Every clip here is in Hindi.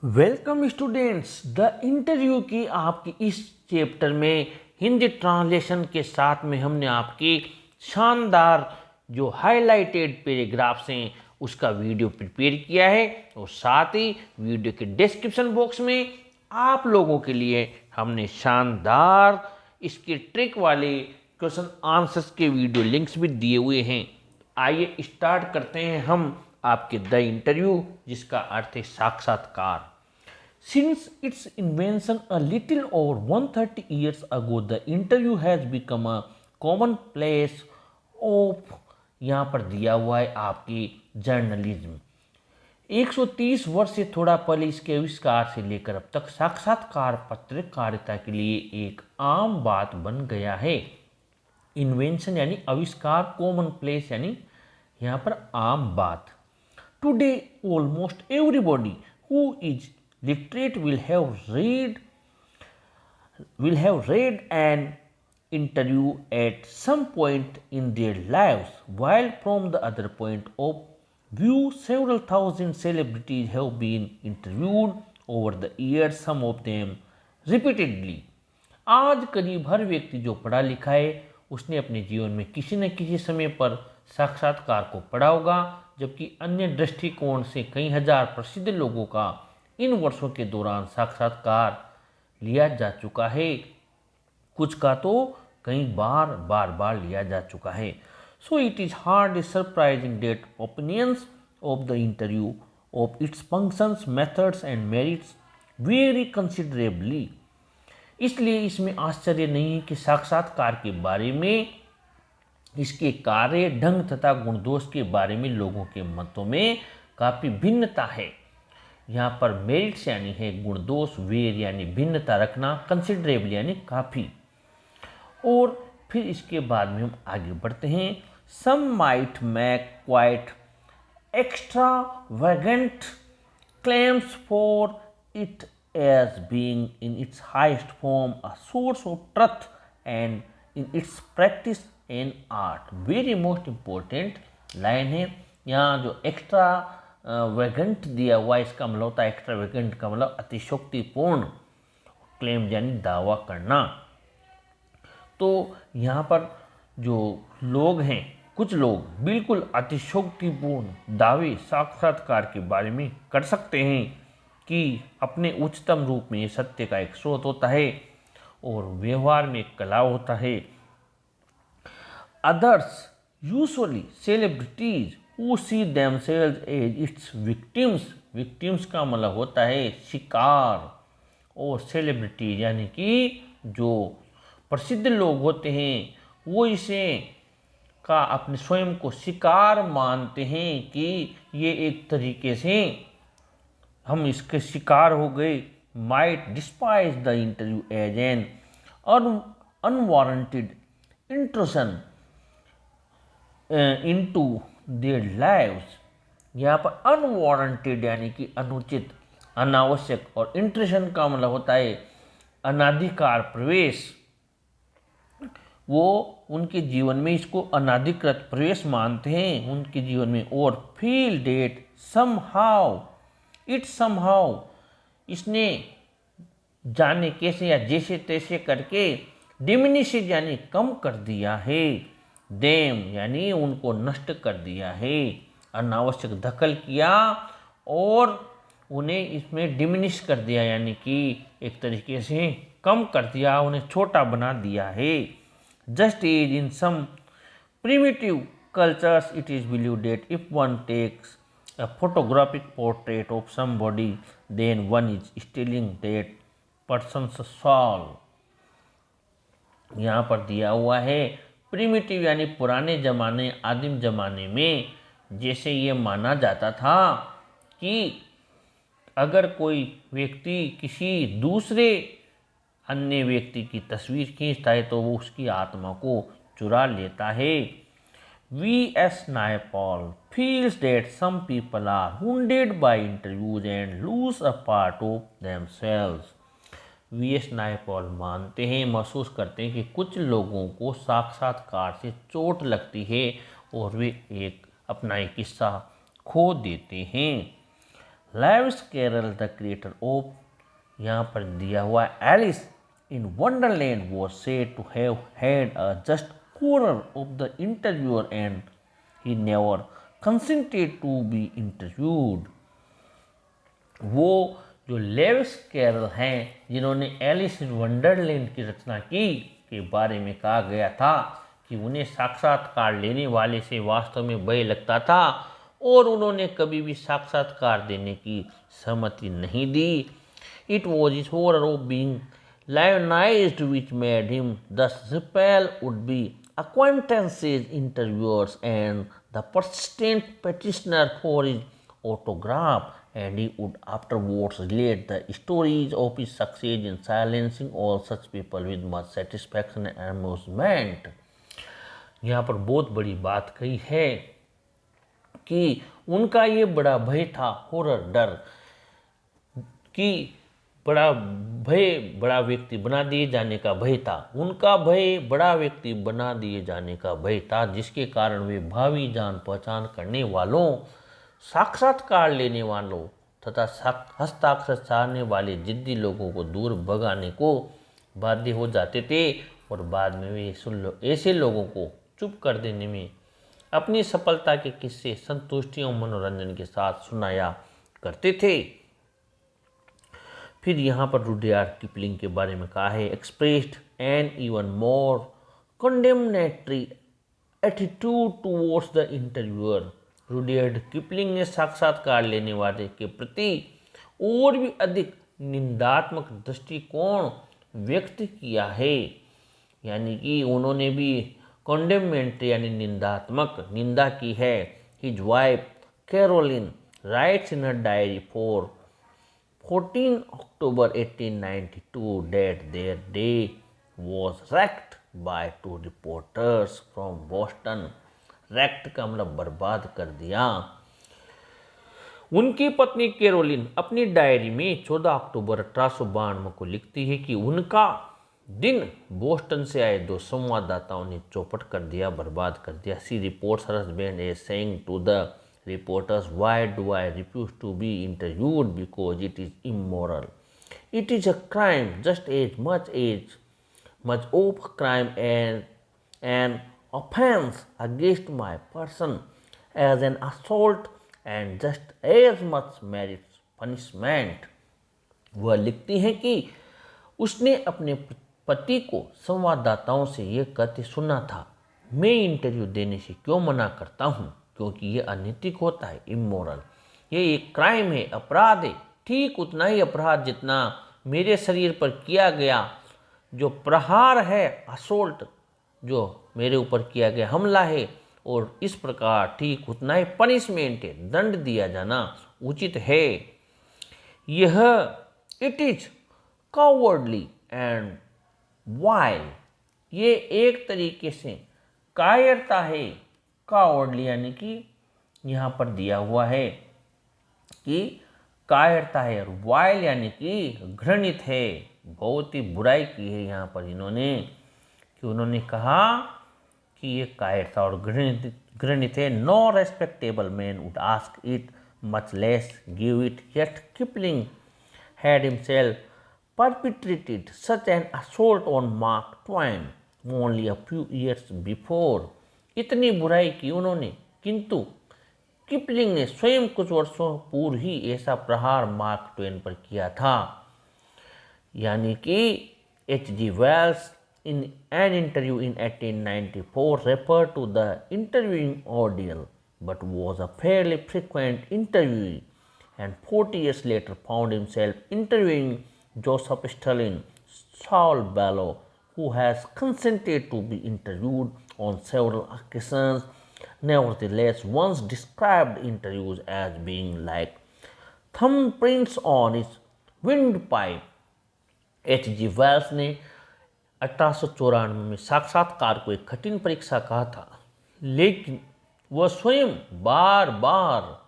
Welcome students. द इंटरव्यू की आपकी इस चैप्टर में हिंदी ट्रांसलेशन के साथ में हमने आपकी शानदार जो हाइलाइटेड पैराग्राफ्स हैं उसका वीडियो प्रिपेयर किया है और साथ ही वीडियो के डिस्क्रिप्शन बॉक्स में आप लोगों के लिए हमने शानदार इसके ट्रिक वाले क्वेश्चन आंसर्स के वीडियो लिंक्स भी दिए हुए हैं। आइए स्टार्ट करते हैं हम आपके द इंटरव्यू, जिसका अर्थ है साक्षात्कार। Since its invention a little over 130 years ago, the interview has become a commonplace of यहाँ पर दिया हुआ है आपकी जर्नलिज्म। 130 वर्ष से थोड़ा पहले इसके आविष्कार से लेकर अब तक साक्षात्कार पत्रकारिता के लिए एक आम बात बन गया है। इन्वेंशन यानी आविष्कार, कॉमन प्लेस यानी यहाँ पर आम बात। Today almost everybody who is literate will have read an interview at some point in their lives, while from the other point of view several thousand celebrities have been interviewed over the years, some of them repeatedly. आज करीब हर व्यक्ति जो पढ़ा लिखा है उसने अपने जीवन में किसी न किसी समय पर साक्षात्कार को पढ़ा होगा, जबकि अन्य दृष्टिकोण से कई हजार प्रसिद्ध लोगों का इन वर्षों के दौरान साक्षात्कार लिया जा चुका है। कुछ का तो कई बार लिया जा चुका है। So it is hard surprising that opinions of the interview of its functions, methods and merits vary considerably. इसलिए इसमें आश्चर्य नहीं है कि साक्षात्कार के बारे में, इसके कार्य, ढंग तथा गुणदोष के बारे में लोगों के मतों में काफ़ी भिन्नता है। यहाँ पर मेरिट्स यानी है गुण दोष, वेर यानी भिन्नता रखना, कंसिडरेबल यानी काफ़ी। और फिर इसके बाद में हम आगे बढ़ते हैं। Some might make quite extravagant claims for it as being in its highest form a source of truth and in its practice and art. Very most important line है यहाँ जो एक्स्ट्रा वेगेंट दिया हुआ, इसका मतलब होता है एक्स्ट्रा वेगेंट का मतलब अतिशोक्तिपूर्ण, क्लेम यानी दावा करना। तो यहाँ पर जो लोग हैं, कुछ लोग बिल्कुल अतिशोक्तिपूर्ण दावे साक्षात्कार के बारे में कर सकते हैं कि अपने उच्चतम रूप में ये सत्य का एक स्रोत होता है और व्यवहार में एक कला होता है। Others usually celebrities who see themselves as its victims, victims का मतलब होता है शिकार, और सेलिब्रिटी यानी कि जो प्रसिद्ध लोग होते हैं वो इसे का अपने स्वयं को शिकार मानते हैं कि ये एक तरीके से हम इसके शिकार हो गए। Might despise the interview as an unwarranted intrusion into their lives. यहाँ पर अनवारंटेड यानी कि अनुचित, अनावश्यक, और इंट्रूशन का मतलब होता है अनाधिकार प्रवेश। वो उनके जीवन में इसको अनाधिकृत प्रवेश मानते हैं उनके जीवन में। और feel that somehow it somehow, इसने जाने कैसे या जैसे तैसे करके डिमिनिशेज यानी कम कर दिया है, देम यानी उनको नष्ट कर दिया है, अनावश्यक दखल किया और उन्हें इसमें डिमिनिश कर दिया यानी कि एक तरीके से कम कर दिया, उन्हें छोटा बना दिया है। Just as in some primitive cultures it is believed that if one takes a photographic portrait of somebody then one is stealing that person's soul. यहाँ पर दिया हुआ है प्रिमिटिव यानी पुराने ज़माने, आदिम ज़माने में जैसे ये माना जाता था कि अगर कोई व्यक्ति किसी दूसरे अन्य व्यक्ति की तस्वीर खींचता है तो वो उसकी आत्मा को चुरा लेता है। V.S. Naipaul feels that some people are wounded by interviews and lose a part of themselves. V.S. Naipaul मानते हैं, महसूस करते हैं कि कुछ लोगों को साक्षात्कार से चोट लगती है और वे अपना एक हिस्सा खो देते हैं। Lewis Carroll the creator of, यहाँ पर दिया हुआ Alice in Wonderland was said to have had a just quarter of the interviewer and he never consented to be interviewed। वो जो लेविस कैरल हैं जिन्होंने एलिस इन वंडरलैंड की रचना की के बारे में कहा गया था कि उन्हें साक्षात्कार लेने वाले से वास्तव में भय लगता था और उन्होंने कभी भी साक्षात्कार देने की सहमति नहीं दी। It was his horror of being lionized which made him thus repel would-be acquaintances, interviewers, and the persistent petitioner for his autograph, and he would afterwards relate the stories of his success in silencing all such people with much satisfaction and amusement। यहाँ पर बहुत बड़ी बात कही है कि उनका ये बड़ा भय था, हॉरर, डर, कि बड़ा भय, बड़ा व्यक्ति बना दिए जाने का भय था। उनका भय बड़ा व्यक्ति बना दिए जाने का भय था, जिसके कारण वे भावी जान पहचान करने वालों, साक्षात्कार लेने वालों तथा हस्ताक्षर चाहने वाले जिद्दी लोगों को दूर भगाने को बाध्य हो जाते थे और बाद में वे ऐसे लोगों को चुप कर देने में अपनी सफलता के किस्से संतुष्टि और मनोरंजन के साथ सुनाया करते थे। फिर यहाँ पर रुडयार्ड किपलिंग के बारे में कहा है, expressed an even more condemnatory attitude towards the interviewer. Rudyard Kipling ने साक्षात्कार लेने वाले के प्रति और भी अधिक निंदात्मक दृष्टिकोण व्यक्त किया है, यानी कि उन्होंने भी कंडेमनेटरी यानी निंदात्मक निंदा की है। His wife Caroline writes in her diary for 14 October 1892 that their day was wrecked by two reporters from Boston। wrecked का मतलब बर्बाद कर दिया। उनकी पत्नी कैरोलिन अपनी डायरी में 14 अक्टूबर 1892 को लिखती है कि उनका दिन बोस्टन से आए दो संवाददाताओं ने चौपट कर दिया, बर्बाद कर दिया। She reports her husband as saying to the reporters, why do I refuse to be interviewed? Because it is immoral. It is a crime just as much of a crime and an offense against my person as an assault and just as much merits punishment। वह लिखती हैं कि उसने अपने पति को संवाददाताओं से यह कहते सुना था, मैं इंटरव्यू देने से क्यों मना करता हूँ, क्योंकि ये अनैतिक होता है, इमोरल। ये एक क्राइम है, अपराध है, ठीक उतना ही अपराध जितना मेरे शरीर पर किया गया जो प्रहार है, असोल्ट जो मेरे ऊपर किया गया हमला है, और इस प्रकार ठीक उतना ही पनिशमेंट है, दंड दिया जाना उचित है। यह it is cowardly and while, ये एक तरीके से कायरता है। कावर्डली यानी कि यहाँ पर दिया हुआ है कि कायरता है, और वाइल यानी कि घृणित है, बहुत ही बुराई की है यहाँ पर इन्होंने, कि उन्होंने कहा कि ये कायरता और घृणित है। No respectable man would ask it, much less give it, yet Kipling had himself perpetrated such an assault on Mark Twain only a few years before। इतनी बुराई की उन्होंने, किंतु किपलिंग ने स्वयं कुछ वर्षों पूर्व ही ऐसा प्रहार मार्क ट्वेन पर किया था। यानी कि H.G. Wells in an interview in 1894 referred to the interviewing ordeal, but was a fairly frequent interviewee, and 40 years later found himself interviewing Joseph Stalin, Saul Bellow, who has consented to be interviewed on several occasions, nevertheless once described interviews as being like thumbprints on his windpipe। H.G. Wells ने 1894 में साक्षात्कार को एक कठिन परीक्षा कहा था, लेकिन वह स्वयं बार बार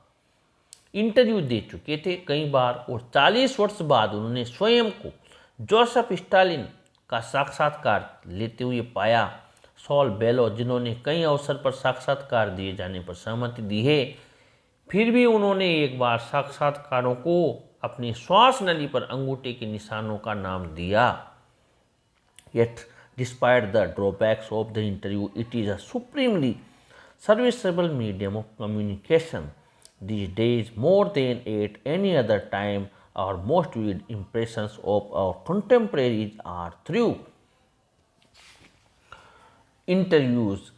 इंटरव्यू दे चुके थे कई बार, और 40 वर्ष बाद उन्होंने स्वयं को जोसेफ स्टालिन का साक्षात्कार लेते हुए पाया। सॉल बेलो, जिन्होंने कई अवसर पर साक्षात्कार दिए जाने पर सहमति दी है, फिर भी उन्होंने एक बार साक्षात्कारों को अपनी श्वास नली पर अंगूठे के निशानों का नाम दिया। Yet, despite the drawbacks of the interview, it is a supremely serviceable medium of communication. These days, more than at any other time, our most vivid impressions of our contemporaries are through interviews.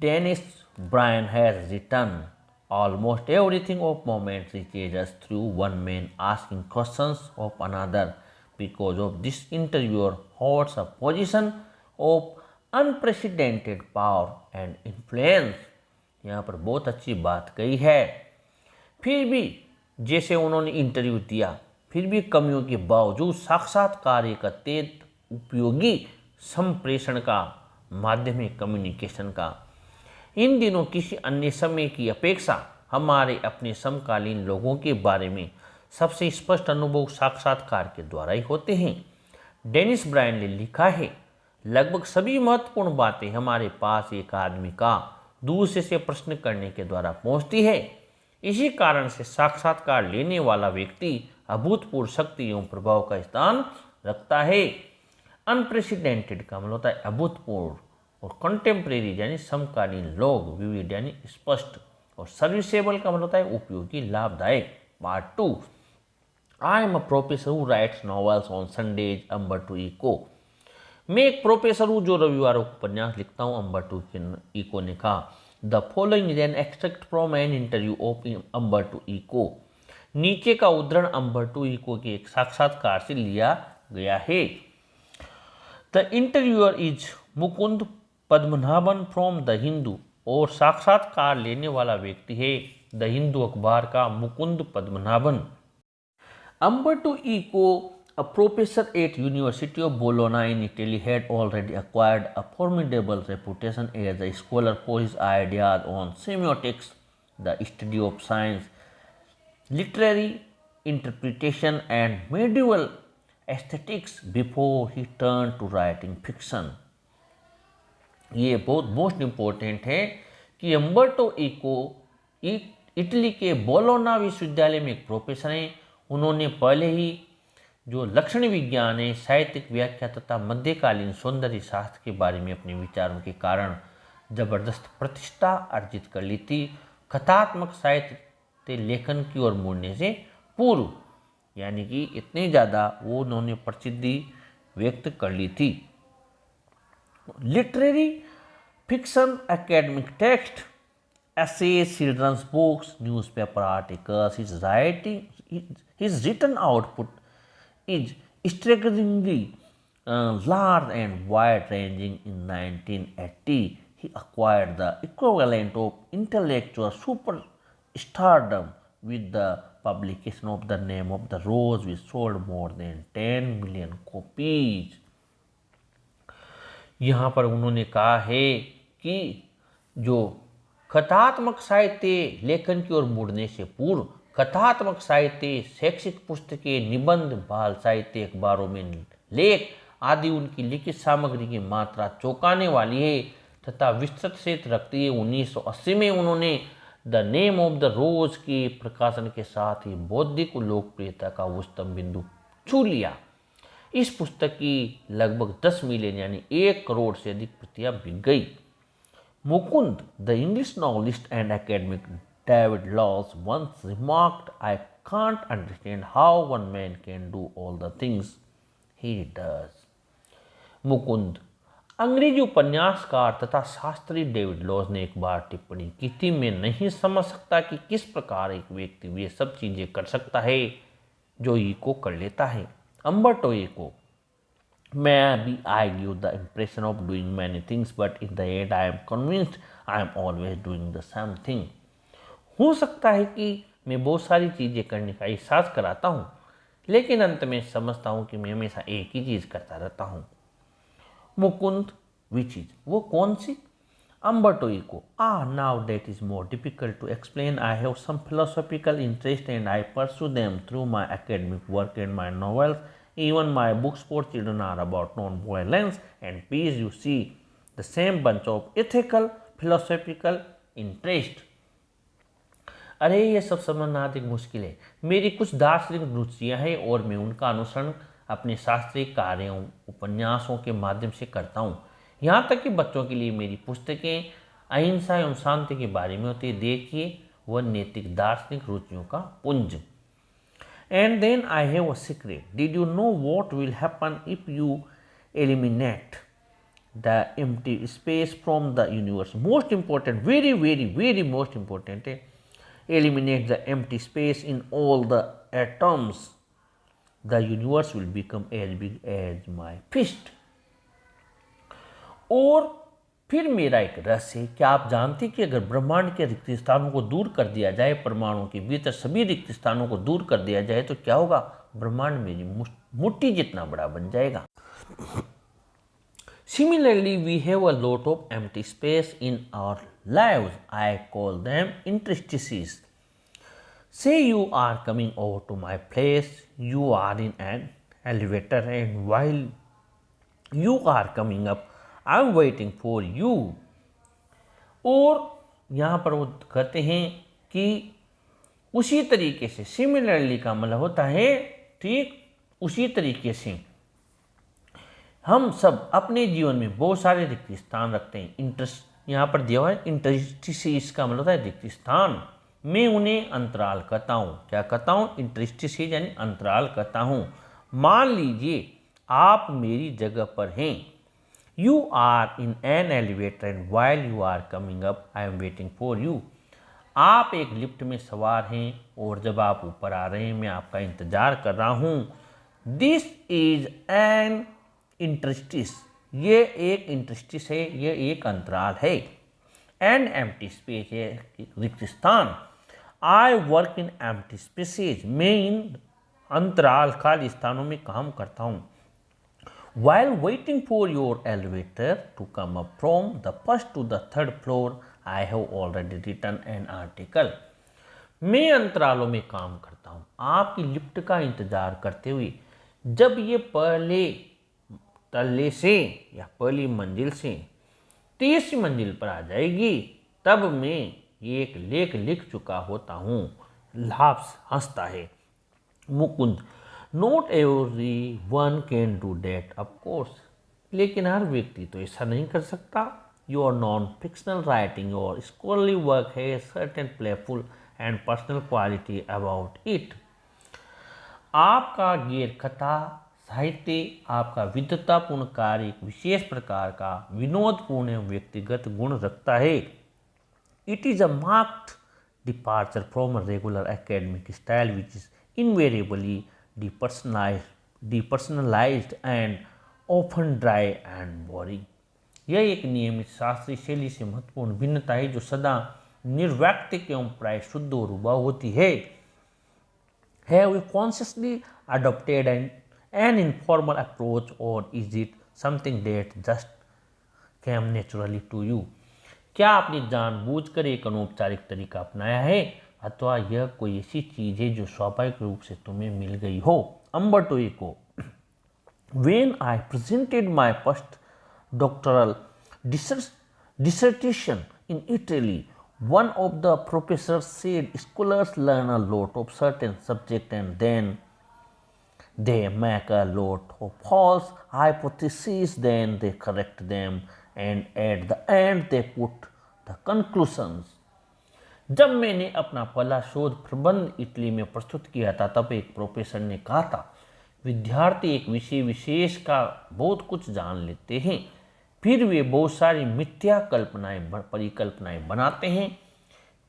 Dennis Bryan has written, almost everything of moment reaches us through one man asking questions of another. Because of this, interviewer holds a position of unprecedented power and influence. यहाँ पर बहुत अच्छी बात कही है। फिर भी जैसे उन्होंने इंटरव्यू दिया, फिर भी कमियों के बावजूद साक्षात्कार एक अत्यंत उपयोगी संप्रेषण का माध्यम है कम्युनिकेशन का। इन दिनों किसी अन्य समय की अपेक्षा हमारे अपने समकालीन लोगों के बारे में सबसे स्पष्ट अनुभव साक्षात्कार के द्वारा ही होते हैं। डेनिस ब्रायन ने लिखा है, लगभग सभी महत्वपूर्ण बातें हमारे पास एक आदमी का दूसरे से प्रश्न करने के द्वारा पहुंचती है। इसी कारण से साक्षात्कार लेने वाला व्यक्ति अभूतपूर्व शक्ति एवं प्रभाव का स्थान रखता है। अनप्रेसिडेंटेड का मतलब होता है अभूतपूर्व, और कंटेम्प्रेरी यानी समकालीन लोग, विविध यानी स्पष्ट, और सर्विसेबल का मतलब होता है उपयोगी, लाभदायक। Part 2, I am a professor who writes novels on Sundays, Umberto Eco. मैं एक प्रोफेसर हूँ जो रविवार को उपन्यास लिखता हूँ, अम्बर्टो इको ने कहा। The following is an extract from an interview of Umberto Eco. नीचे का उद्धरण अम्बर्टो इको के एक साक्षात्कार से लिया गया है। The interviewer is Mukund Padmanabhan from the Hindu, और साक्षात्कार लेने वाला व्यक्ति है द हिंदू अखबार का Mukund Padmanabhan. Umberto Eco, a professor at University of Bologna in Italy, had already acquired a formidable reputation as a scholar for his ideas on semiotics, the study of science, literary interpretation, and medieval aesthetics before he turned to writing fiction. ये बहुत मोस्ट इम्पोर्टेंट है कि अम्बर्टो इको इटली के बोलोना विश्वविद्यालय में एक प्रोफेसर हैं। उन्होंने पहले ही जो लक्षण विज्ञान है, साहित्यिक व्याख्या तथा मध्यकालीन सौंदर्य शास्त्र के बारे में अपने विचारों के कारण जबरदस्त प्रतिष्ठा अर्जित कर ली थी, कथात्मक साहित्य लेखन की ओर मुड़ने से पूर्व, यानी कि इतनी ज़्यादा वो उन्होंने प्रसिद्धि व्यक्त कर ली थी। Literary fiction, academic text, essays, children's books, newspaper articles. His written output is staggeringly large and wide-ranging. In 1980, he acquired the equivalent of intellectual superstardom with the publication of The Name of the Rose, which sold more than 10 million copies. यहाँ पर उन्होंने कहा है कि जो कथात्मक साहित्य लेखन की ओर मुड़ने से पूर्व कथात्मक साहित्य, शैक्षिक पुस्तकें, निबंध, बाल साहित्य, अखबारों में लेख आदि उनकी लिखित सामग्री की मात्रा चौंकाने वाली है तथा विस्तृत क्षेत्र रखती है। 1980 में उन्होंने द नेम ऑफ द रोज के प्रकाशन के साथ ही बौद्धिक लोकप्रियता का उच्चतम बिंदु छू लिया। इस पुस्तक की लगभग 10 मिलियन यानी 1 करोड़ से अधिक प्रतियां बिक गई। Mukund, the English novelist and academic David loss once remarked, I can't understand how one man can do all the things he does. Mukund, अंग्रेजी उपन्यासकार तथा शास्त्री डेविड लॉस ने एक बार टिप्पणी की थी, मैं नहीं समझ सकता कि किस प्रकार एक व्यक्ति वे सब चीजें कर सकता है जो इको कर लेता है। Umberto Eco, maybe I give the impression of doing many things, but in the end I am convinced I am always doing the same thing. हो सकता है कि मैं बहुत सारी चीज़ें करने का एहसास कराता हूँ, लेकिन अंत में समझता हूँ कि मैं हमेशा एक ही चीज़ करता रहता हूँ। मुकुंद, which is, वो कौन सी? Umberto Eco. Now that is more difficult to explain. I have some philosophical interest and I pursue them through my academic work and my novels. Even my books for children are about non-violence and peace. You see, the same bunch of ethical, philosophical interest. अरे ये सब समझना अधिक मुश्किल है। मेरी कुछ दार्शनिक रुचियाँ हैं और मैं उनका अनुसरण अपने शास्त्रीय कार्यों उपन्यासों के माध्यम से करता हूँ। यहाँ तक कि बच्चों के लिए मेरी पुस्तकें अहिंसा एवं शांति के बारे में होती है। देखिए वह नैतिक दार्शनिक रुचियों का पुंज। And then I have a secret. Did you know what will happen if you eliminate the empty space from the universe? Most important, very, very, very most important. Eliminate the empty space in all the atoms. The universe will become as big as my fist. और फिर मेरा एक रहस्य है, क्या आप जानते हैं कि अगर ब्रह्मांड के रिक्त स्थानों को दूर कर दिया जाए, परमाणु के भीतर सभी रिक्त स्थानों को दूर कर दिया जाए तो क्या होगा? ब्रह्मांड मेरी मुट्ठी जितना बड़ा बन जाएगा। Similarly, we have a lot of empty space in our lives. I call them interstices. Say you are coming over to my place, you are in an elevator, and while you are coming up, I am waiting for you. और यहाँ पर वो कहते हैं कि उसी तरीके से, सिमिलरली का मतलब होता है ठीक उसी तरीके से हम सब अपने जीवन में बहुत सारे रिक्त स्थान रखते हैं। इंटरेस्ट यहाँ पर दिया हुआ है, इंटरस्टिसेस का मतलब होता है रिक्त स्थान। मैं उन्हें अंतराल कहता हूँ। क्या कहता हूँ? इंटरस्टिसेस यानी अंतराल कहता हूँ। मान लीजिए आप मेरी जगह पर हैं। You are in an elevator and while you are coming up, I am waiting for you. आप एक लिफ्ट में सवार हैं और जब आप ऊपर आ रहे हैं मैं आपका इंतजार कर रहा हूँ। This is an interstice. ये एक इंटरस्टिस है, ये एक अंतराल है। An empty space है रिक्त स्थान। I work in empty spaces. मैं इन अंतराल खाली स्थानों में काम करता हूँ। While waiting for your elevator to come up from the first to the third floor, I have already written an article. मैं अंतरालों में काम करता हूँ आपकी लिफ्ट का इंतजार करते हुए। जब ये पहले तल्ले से या पहली मंजिल से तीसरी मंजिल पर आ जाएगी तब मैं एक लेख लिख चुका होता हूँ। लाभ हंसता है। Mukund, not every one can do that of course. लेकिन हर व्यक्ति तो ऐसा नहीं कर सकता। योर नॉन फिक्शनल राइटिंग और स्कॉलरली वर्क है certain playful and personal quality about it. आपका गैर कथा साहित्य, आपका विद्वतापूर्ण कार्य एक विशेष प्रकार का विनोदपूर्ण एवं व्यक्तिगत गुण रखता है। It is a marked departure from a regular academic style which is invariably depersonalized and often dry and boring. यह एक नियमित शास्त्रीय शैली से महत्वपूर्ण भिन्नता है जो सदा निर्वैयक्तिक एवं प्राय शुद्ध और उबाऊ होती है। Have you consciously adopted an informal approach or is it something that just came naturally to you? क्या आपने जानबूझकर एक अनौपचारिक तरीका अपनाया है अथवा यह कोई ऐसी चीज है जो स्वाभाविक रूप से तुम्हें मिल गई हो? Umberto Eco. When I presented my first doctoral dissertation in Italy, one of the professors said scholars learn a lot of certain subject and then they make a lot of false hypotheses, then they correct them and at the end they put the conclusions. जब मैंने अपना पहला शोध प्रबंध इटली में प्रस्तुत किया था तब एक प्रोफेसर ने कहा था विद्यार्थी एक विषय विशेष का बहुत कुछ जान लेते हैं, फिर वे बहुत सारी मिथ्या परिकल्पनाएं बनाते हैं,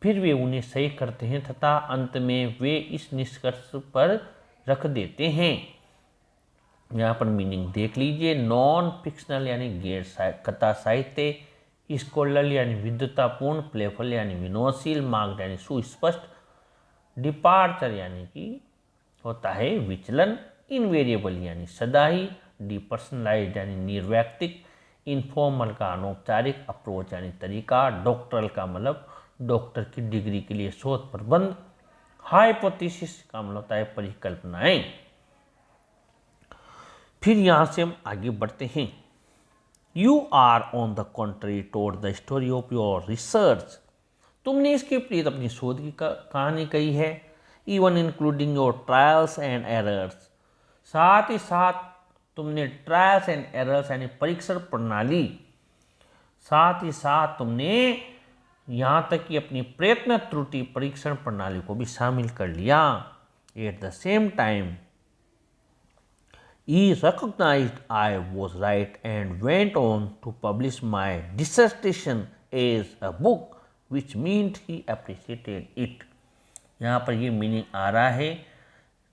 फिर वे उन्हें सही करते हैं तथा अंत में वे इस निष्कर्ष पर रख देते हैं। यहाँ पर मीनिंग देख लीजिए। नॉन फिक्शनल यानी गैर कथा साहित्य, स्कॉलरली यानी विद्वतापूर्ण, प्लेफुल यानी विनोदशील, मार्क्ड यानी सुस्पष्ट, डिपार्चर यानी कि होता है विचलन, इनवेरिएबल यानी सदा ही, डिपर्सनलाइज्ड यानी निर्वैयक्तिक, इनफॉर्मल का अनौपचारिक, अप्रोच यानी तरीका, डॉक्टरल का मतलब डॉक्टर की डिग्री के लिए शोध प्रबंध, हाइपोथेसिस का मतलब होता है परिकल्पनाएं। फिर यहाँ से हम आगे बढ़ते हैं। You are on the contrary toward the story of your research. तुमने इसके विपरीत अपनी शोध की कहानी कही है, even including your trials and errors. साथ ही साथ तुमने ट्रायल्स एंड एरर्स यानी परीक्षण प्रणाली, साथ ही साथ तुमने यहाँ तक कि अपनी प्रयत्न त्रुटि परीक्षण प्रणाली को भी शामिल कर लिया। At the same time he recognized I was right and went on to publish my dissertation as a book, which meant he appreciated it। यहाँ पर ये मीनिंग आ रहा है,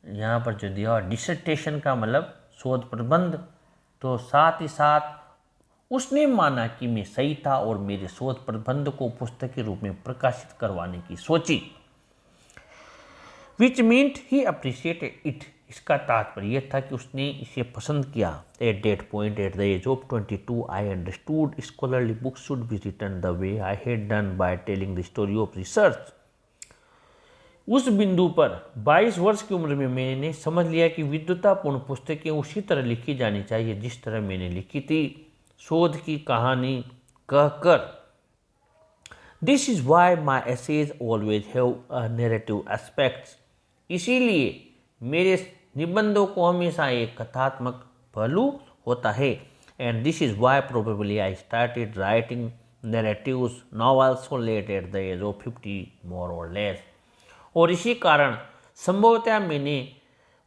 यहाँ पर जो दिया डिसर्टेशन का मतलब शोध प्रबंध, तो साथ ही साथ उसने माना कि मैं सही था और मेरे शोध प्रबंध को पुस्तक के रूप में प्रकाशित करवाने की सोची। Which meant he appreciated it, इसका तात्पर्य यह था कि उसने इसे पसंद किया। At that point at the age of 22 I understood scholarly books should be written the way I had done by telling the story of research. उस बिंदु पर 22 वर्ष की उम्र में मैंने समझ लिया कि विद्वतापूर्ण पुस्तकें उसी तरह लिखी जानी चाहिए जिस तरह मैंने लिखी थी, शोध की कहानी कहकर। This is why my essays always have a narrative aspects, इसीलिए मेरे निबंधों को हमेशा एक कथात्मक पहलू होता है। And this is why probably I started writing narratives novels so late at the age of 50 more or less. और इसी कारण संभवतः मैंने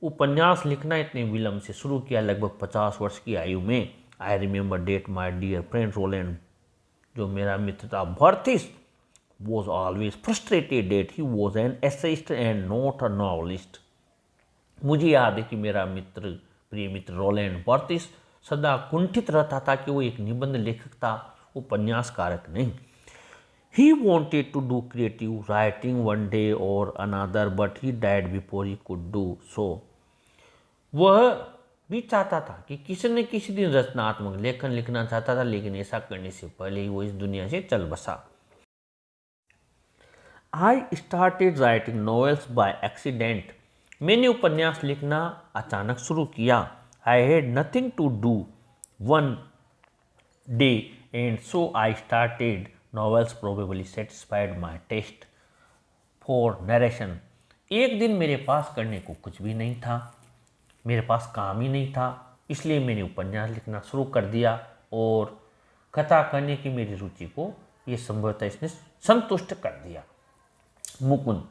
उपन्यास लिखना इतने विलंब से शुरू किया, लगभग 50 वर्ष की आयु में। I remember that my dear friend Roland, जो मेरा मित्र था भर्थिस, was always frustrated that he was an essayist and not a novelist। मुझे याद है कि मेरा मित्र, प्रिय मित्र रोलैंड बर्थिस सदा कुंठित रहता था कि वो एक निबंध लेखक था, उपन्यासकारक नहीं। He wanted to do creative writing one day or another, but he died before he could do so। वह भी चाहता था कि किसी न किसी दिन रचनात्मक लेखन लिखना चाहता था, लेकिन ऐसा करने से पहले ही वो इस दुनिया से चल बसा। I started writing novels by accident। मैंने उपन्यास लिखना अचानक शुरू किया। I had nothing to do one day and so I started novels, probably satisfied my taste for narration। एक दिन मेरे पास करने को कुछ भी नहीं था, मेरे पास काम ही नहीं था, इसलिए मैंने उपन्यास लिखना शुरू कर दिया और कथा करने की मेरी रुचि को ये संभवतः इसने संतुष्ट कर दिया। Mukund,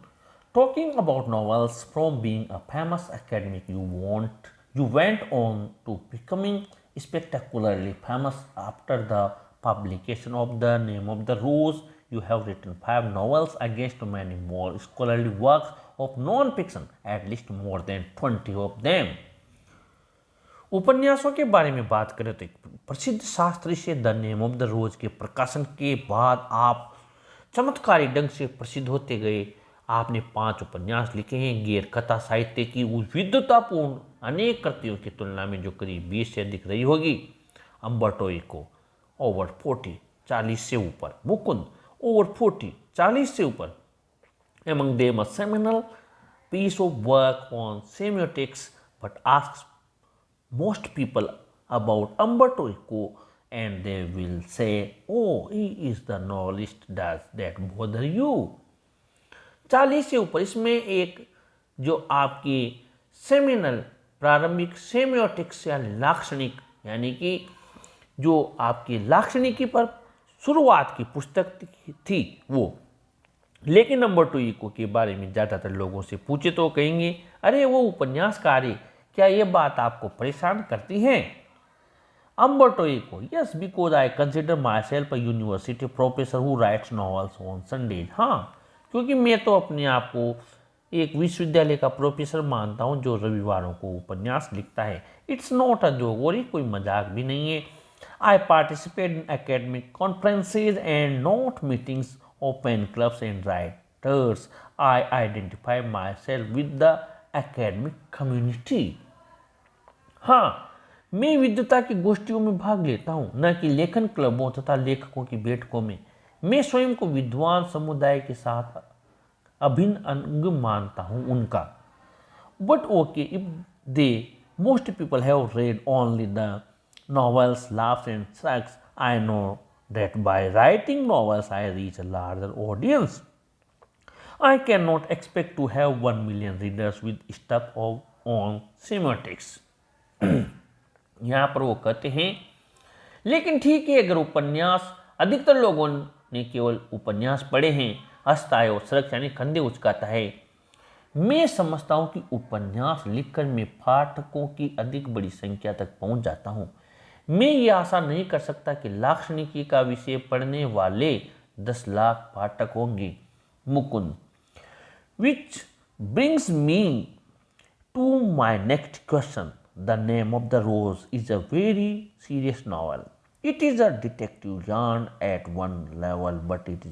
talking about novels, from being a famous academic you went on to becoming spectacularly famous after the publication of The Name of the Rose। You have written 5 novels against many more scholarly works of non-fiction, at least more than 20 of them। उपन्यासों के बारे में बात करें तो एक प्रसिद्ध शास्त्री से द नेम ऑफ द रोज के प्रकाशन के बाद आप चमत्कारी ढंग से प्रसिद्ध होते गए। आपने 5 उपन्यास लिखे हैं। गैर कथा साहित्य की उस विद्वतापूर्ण अनेक कृतियों की तुलना में जो करीब 20 से अधिक रही होगी। अम्बर्टो इको ओवर 40, 40 से ऊपर। मुकुंद, ओवर 40, 40 से ऊपर। Among them a seminal piece of work on semiotics, but asks most people about Umberto Eco and they will say, oh, he is the novelist, does that bother you। 40 से ऊपर, इसमें एक जो आपकी सेमिनल प्रारंभिक सेमियोटिक्स या लाक्षणिक, यानी कि जो आपकी लाक्षणिकी पर शुरुआत की पुस्तक थी वो। लेकिन अम्बर्टो इको के बारे में ज़्यादातर लोगों से पूछे तो कहेंगे, अरे वो उपन्यासकार है, क्या ये बात आपको परेशान करती है? Umberto Eco, yes, because I consider myself a university professor who writes novels on Sundays। हाँ, क्योंकि मैं तो अपने आप को एक विश्वविद्यालय का प्रोफेसर मानता हूँ जो रविवारों को उपन्यास लिखता है। इट्स नॉट अ जोक, और ये कोई मजाक भी नहीं है। I participate in academic conferences and not meetings of pen clubs and writers। I identify myself with the academic community। हाँ, मैं विद्वता की गोष्ठियों में भाग लेता हूँ, न कि लेखन क्लबों तथा लेखकों की बैठकों में। मैं स्वयं को विद्वान समुदाय के साथ अभिन्न अंग मानता हूँ उनका। But okay, if they most people have read only the novels, laughs and shrugs, I know that by writing novels I reach a larger audience. I cannot expect to have 1 million readers with stuff on semantics. यहाँ पर वो कहते हैं, लेकिन ठीक है, अगर उपन्यास अधिकतर लोगों ने केवल उपन्यास पढ़े हैं, हंसता है और सड़क यानी कंधे उचकाता है। मैं समझता हूँ कि उपन्यास लिखकर मैं पाठकों की अधिक बड़ी संख्या तक पहुँच जाता हूँ। मैं ये आशा नहीं कर सकता कि लाक्षणिकी का विषय पढ़ने वाले 10 लाख पाठक होंगे। Mukund, which brings me to my next question. The Name of the Rose is a very serious novel. It is a detective genre at one level, but it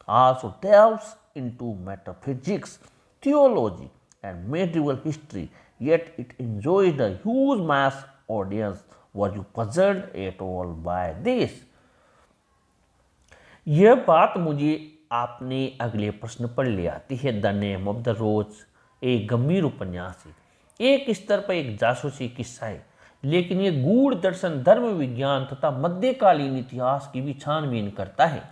also delves into metaphysics, theology, and medieval history. Yet it enjoys a huge mass audience. Were you puzzled at all by this? यह बात मुझे आपने अगले प्रश्न पर ले आती है। द नेम ऑफ द रोज एक गंभीर उपन्यास है, एक स्तर पर एक जासूसी किस्सा है, लेकिन यह गूढ़ दर्शन, धर्म विज्ञान तथा मध्यकालीन इतिहास की भी छानबीन करता है।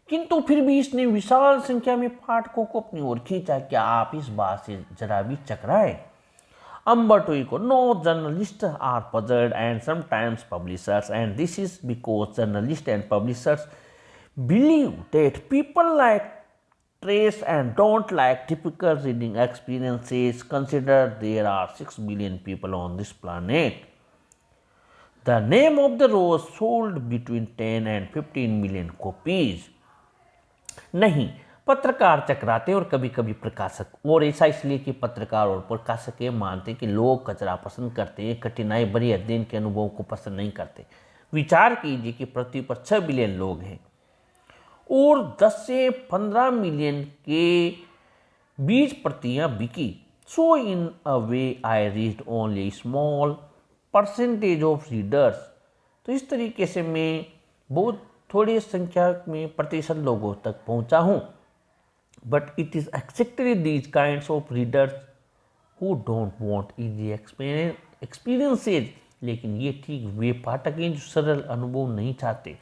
किंतु फिर भी इसने विशाल संख्या में पाठकों को अपनी ओर खींचा। क्या आप इस बात से जरा भी चकराए? Umberto Eco, no, journalists are puzzled and sometimes publishers, and this is because journalists and publishers believe that people like trace and don't like typical reading experiences. Consider there are 6 billion people on this planet. The Name of the Rose sold between 10 and 15 million copies. नहीं, पत्रकार चकराते और कभी कभी प्रकाशक, और ऐसा इसलिए कि पत्रकार और प्रकाशक ये मानते कि लोग कचरा पसंद करते हैं, कठिनाई भरी अध्ययन के अनुभव को पसंद नहीं करते। विचार कीजिए कि पृथ्वी पर 6 बिलियन लोग हैं और 10 से 15 मिलियन के बीच प्रतियां बिकी। So in a way I reached only small percentage of readers. तो इस तरीके से मैं बहुत थोड़ी संख्या में प्रतिशत लोगों तक पहुंचा हूं। But it is exactly these kinds of readers who don't want easy experiences. लेकिन ये ठीक वे पाठक हैं जो सरल अनुभव नहीं चाहते,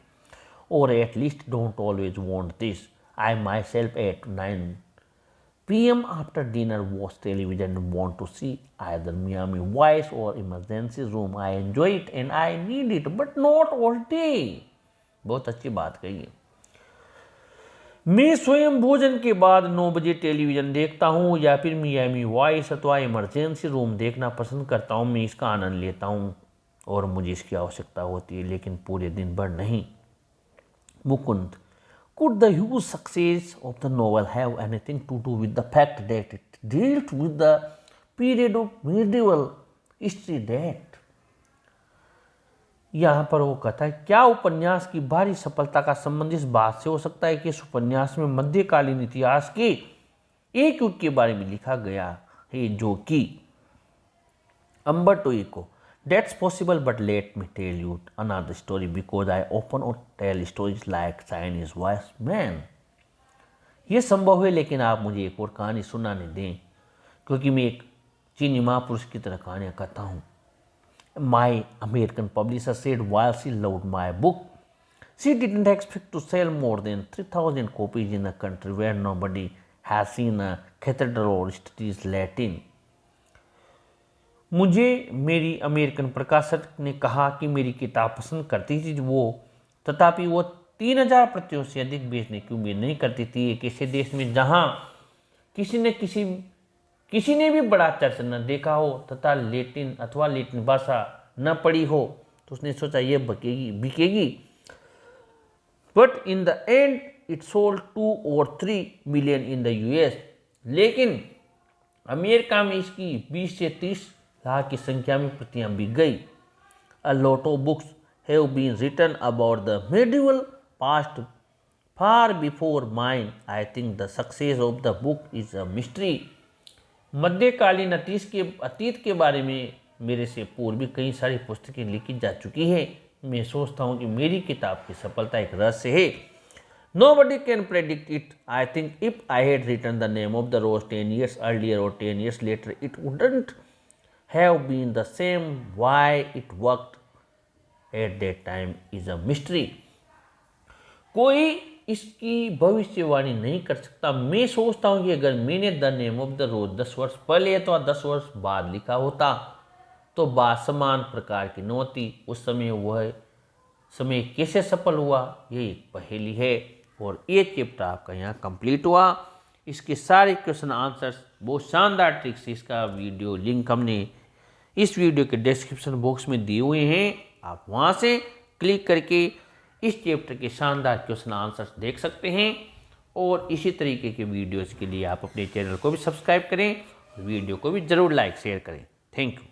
और at least don't always want this. I my self eight 9 p.m. after dinner watch television and want to see either Miami Vice or Emergency Room. I enjoy it and I need it, but not all day. बहुत अच्छी बात कही है। मैं स्वयं भोजन के बाद 9 बजे टेलीविज़न देखता हूँ या फिर मियामी वॉइस अथवा इमरजेंसी रूम देखना पसंद करता हूँ। मैं इसका आनंद लेता हूँ और मुझे इसकी आवश्यकता होती है, लेकिन पूरे दिन भर नहीं। Mukund, could the huge success of the novel have anything to do with the fact that it dealt with the period of medieval history that? यहाँ पर वो कहता है, क्या उपन्यास की भारी सफलता का संबंध इस बात से हो सकता है कि इस उपन्यास में मध्यकालीन इतिहास के एक युग के बारे में लिखा गया है, जो कि Umberto Eco, that's possible, but let me tell you another story because I often tell stories like Chinese wise man. ये संभव है, लेकिन आप मुझे एक और कहानी सुनाने दें, क्योंकि मैं एक चीनी महापुरुष की तरह कहानियाँ कहता हूँ। My American publisher said while she loved my book, she didn't expect to sell more than 3,000 copies in a country where nobody has seen a cathedral or studies Latin. मुझे मेरी अमेरिकन प्रकाशक ने कहा कि मेरी किताब पसंद करती थी वो, तथापि वो 3,000 प्रतियों से अधिक बेचने की उम्मीद नहीं करती थी। एक ऐसे देश में जहाँ किसी ने भी बड़ा चर्च न देखा हो तथा लैटिन अथवा लैटिन भाषा न पढ़ी हो, तो उसने सोचा ये बिकेगी। But in the end it sold 2 or 3 million in the US। लेकिन अमेरिका में इसकी 20 से 30 लाख की संख्या में प्रतियां बिक गई। A lot of books have been written about the medieval past far before mine. I think the success of the book is a mystery. मध्यकालीन अतीत के बारे में मेरे से पूर्व भी कई सारी पुस्तकें लिखी जा चुकी है। मैं सोचता हूँ कि मेरी किताब की सफलता एक रहस्य है। Nobody can predict it. I think if I had written the name of the rose 10 years earlier or 10 years later, it wouldn't have been the same. Why it worked at that time is a mystery. कोई इसकी भविष्यवाणी नहीं कर सकता। मैं सोचता हूँ कि अगर मैंने द नेम ऑफ द रोज 10 वर्ष पहले अथवा 10 वर्ष बाद लिखा होता तो बात समान प्रकार की न होती। उस समय वह समय कैसे सफल हुआ, ये एक पहेली है। और ये चैप्टर आपका यहाँ कंप्लीट हुआ। इसके सारे क्वेश्चन आंसर्स बहुत शानदार ट्रिक से इसका वीडियो लिंक हमने इस वीडियो के डिस्क्रिप्शन बॉक्स में दिए हुए हैं। आप वहाँ से क्लिक करके इस चैप्टर के शानदार क्वेश्चन आंसर्स देख सकते हैं। और इसी तरीके के वीडियोज़ के लिए आप अपने चैनल को भी सब्सक्राइब करें, वीडियो को भी ज़रूर लाइक शेयर करें। Thank you.